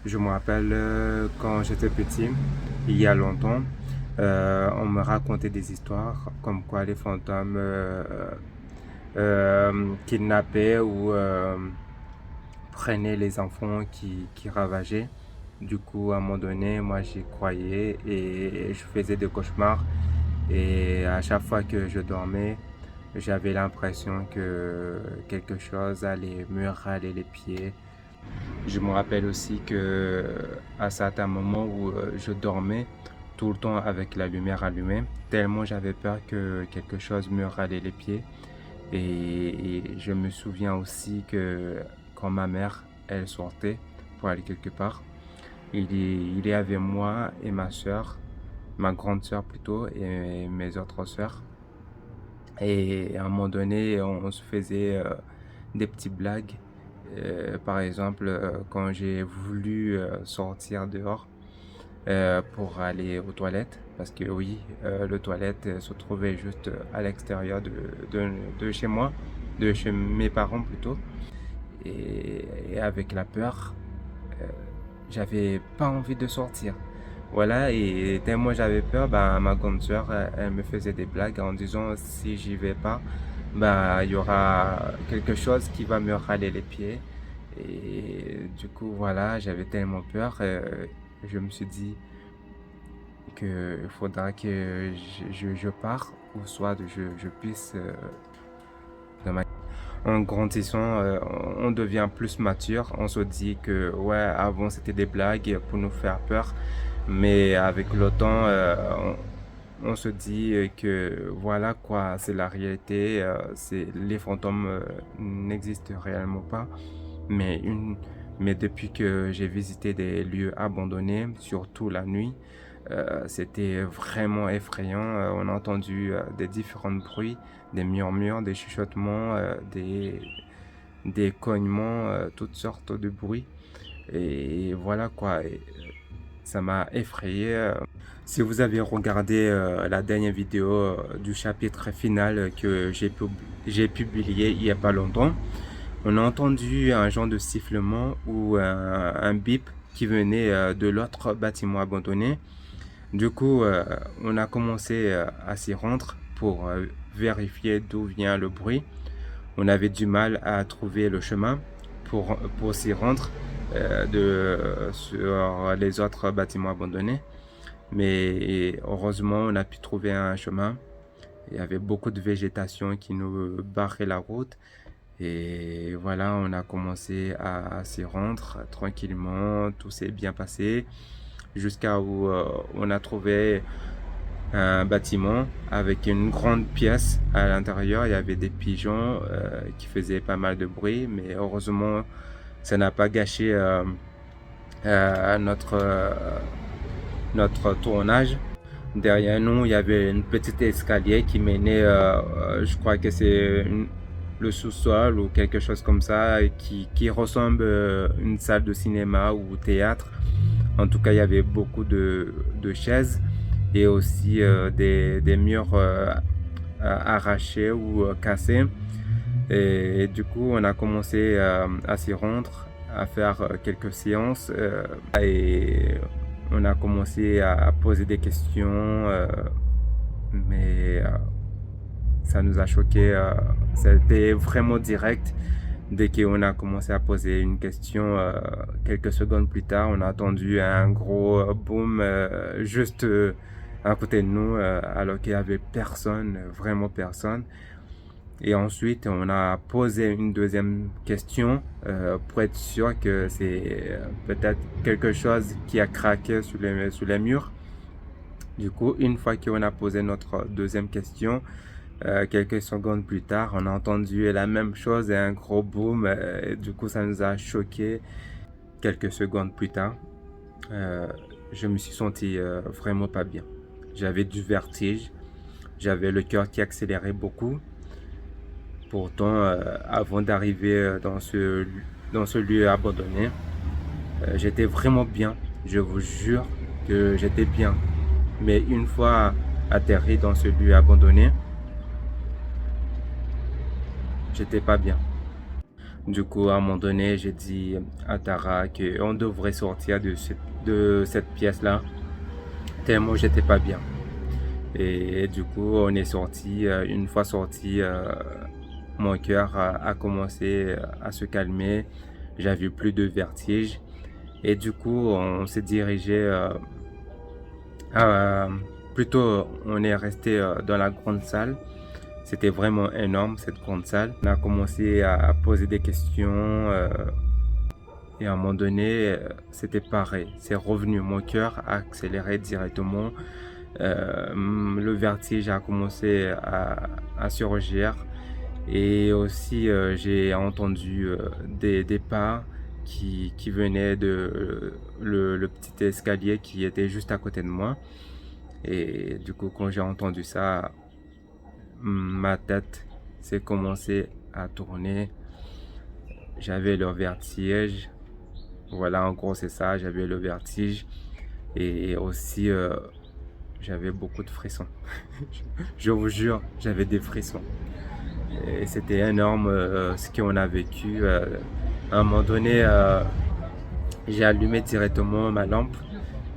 Je me rappelle quand j'étais petit, il y a longtemps, on me racontait des histoires comme quoi les fantômes kidnappaient ou prenaient les enfants qui ravageaient. Du coup, à un moment donné, moi j'y croyais et je faisais des cauchemars. Et à chaque fois que je dormais, j'avais l'impression que quelque chose allait me râler les pieds. Je me rappelle aussi que à certains moments où je dormais tout le temps avec la lumière allumée, tellement j'avais peur que quelque chose me râlait les pieds. Et je me souviens aussi que quand ma mère, elle sortait pour aller quelque part, il y avait moi et ma soeur, ma grande soeur plutôt, et mes autres soeurs. Et à un moment donné, on se faisait des petites blagues. Par exemple, quand j'ai voulu sortir dehors pour aller aux toilettes, parce que oui, le toilette se trouvait juste à l'extérieur de chez moi, de chez mes parents plutôt. Et avec la peur, euh, j'avais pas envie de sortir. Voilà, et tellement j'avais peur, bah, ma grande sœur, elle me faisait des blagues en disant si j'y vais pas, bah, il y aura quelque chose qui va me râler les pieds. Et du coup, voilà, j'avais tellement peur, je me suis dit qu'il faudra que je parte, ou soit je puisse, en grandissant, on devient plus mature. On se dit que, ouais, avant c'était des blagues pour nous faire peur. Mais avec le temps, on se dit que voilà quoi, c'est la réalité. Les fantômes n'existent réellement pas. Mais, mais depuis que j'ai visité des lieux abandonnés, surtout la nuit, c'était vraiment effrayant. On a entendu des différents bruits, des murmures, des chuchotements, des cognements, toutes sortes de bruits. Et voilà quoi, ça m'a effrayé. Si vous avez regardé la dernière vidéo du chapitre final que j'ai publié il y a pas longtemps, on a entendu un genre de sifflement ou un bip qui venait de l'autre bâtiment abandonné. Du coup, on a commencé à s'y rendre pour vérifier d'où vient le bruit. On avait du mal à trouver le chemin pour s'y rendre sur les autres bâtiments abandonnés. Mais heureusement, on a pu trouver un chemin. Il y avait beaucoup de végétation qui nous barrait la route. Et voilà, on a commencé à s'y rendre tranquillement. Tout s'est bien passé jusqu'à où on a trouvé un bâtiment avec une grande pièce à l'intérieur. Il y avait des pigeons qui faisaient pas mal de bruit, mais heureusement, ça n'a pas gâché notre tournage. Derrière nous, il y avait une petite escalier qui menait, je crois que c'est le sous-sol ou quelque chose comme ça, qui ressemble à une salle de cinéma ou théâtre. En tout cas, il y avait beaucoup de chaises et aussi des murs arrachés ou cassés. Et du coup, on a commencé à s'y rendre, à faire quelques séances et on a commencé à poser des questions, mais ça nous a choqué. C'était vraiment direct. Dès qu'on a commencé à poser une question, quelques secondes plus tard, on a entendu un gros boom juste à côté de nous, alors qu'il n'y avait personne, vraiment personne. Et ensuite, on a posé une deuxième question pour être sûr que c'est peut-être quelque chose qui a craqué sur les murs. Du coup, une fois qu'on a posé notre deuxième question, quelques secondes plus tard, on a entendu la même chose et un gros boom. Et du coup, ça nous a choqué. Quelques secondes plus tard, euh, je me suis senti vraiment pas bien. J'avais du vertige, j'avais le cœur qui accélérait beaucoup. Pourtant, avant d'arriver dans ce lieu abandonné, j'étais vraiment bien. Je vous jure que j'étais bien. Mais une fois atterri dans ce lieu abandonné, j'étais pas bien. Du coup, à un moment donné, j'ai dit à Tara qu'on devrait sortir de cette pièce-là, tellement j'étais pas bien. Et du coup, on est sorti. Une fois sorti, mon cœur a commencé à se calmer. J'avais plus de vertige. Et du coup, on s'est dirigé à- plutôt, on est resté dans la grande salle. C'était vraiment énorme, cette grande salle. On a commencé à poser des questions. Et à un moment donné, c'était pareil. C'est revenu. Mon cœur a accéléré directement. Le vertige a commencé à surgir. Et aussi, j'ai entendu des pas qui venaient de le petit escalier qui était juste à côté de moi. Et du coup, quand j'ai entendu ça, ma tête s'est commencé à tourner. J'avais le vertige. Voilà, en gros, c'est ça. J'avais le vertige. Et aussi, j'avais beaucoup de frissons. Je vous jure, j'avais des frissons. Et c'était énorme ce qu'on a vécu. À un moment donné, j'ai allumé directement ma lampe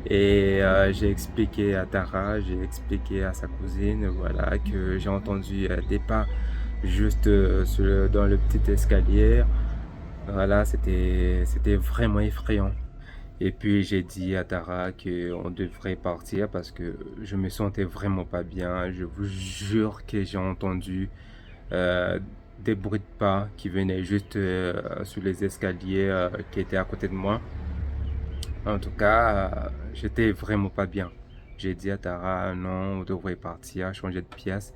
et j'ai expliqué à Tara, j'ai expliqué à sa cousine, voilà, que j'ai entendu des pas juste dans le petit escalier. Voilà, c'était vraiment effrayant. Et puis j'ai dit à Tara qu'on devrait partir parce que je me sentais vraiment pas bien. Je vous jure que j'ai entendu euh, des bruits de pas qui venaient juste sur les escaliers qui étaient à côté de moi. En tout cas, j'étais vraiment pas bien. J'ai dit à Tara, non, on devrait partir, changer de pièce.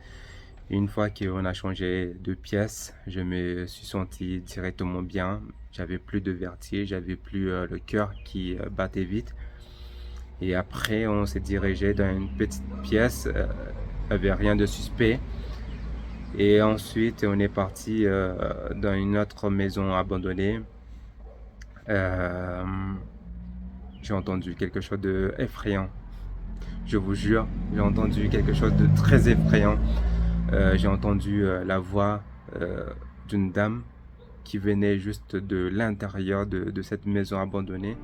Une fois qu'on a changé de pièce, je me suis senti directement bien. J'avais plus de vertige, j'avais plus le cœur qui battait vite. Et après, on s'est dirigé dans une petite pièce, il n'y avait rien de suspect. Et ensuite, on est parti dans une autre maison abandonnée. Euh, j'ai entendu quelque chose d'effrayant. Je vous jure, j'ai entendu quelque chose de très effrayant. J'ai entendu la voix d'une dame qui venait juste de l'intérieur de cette maison abandonnée.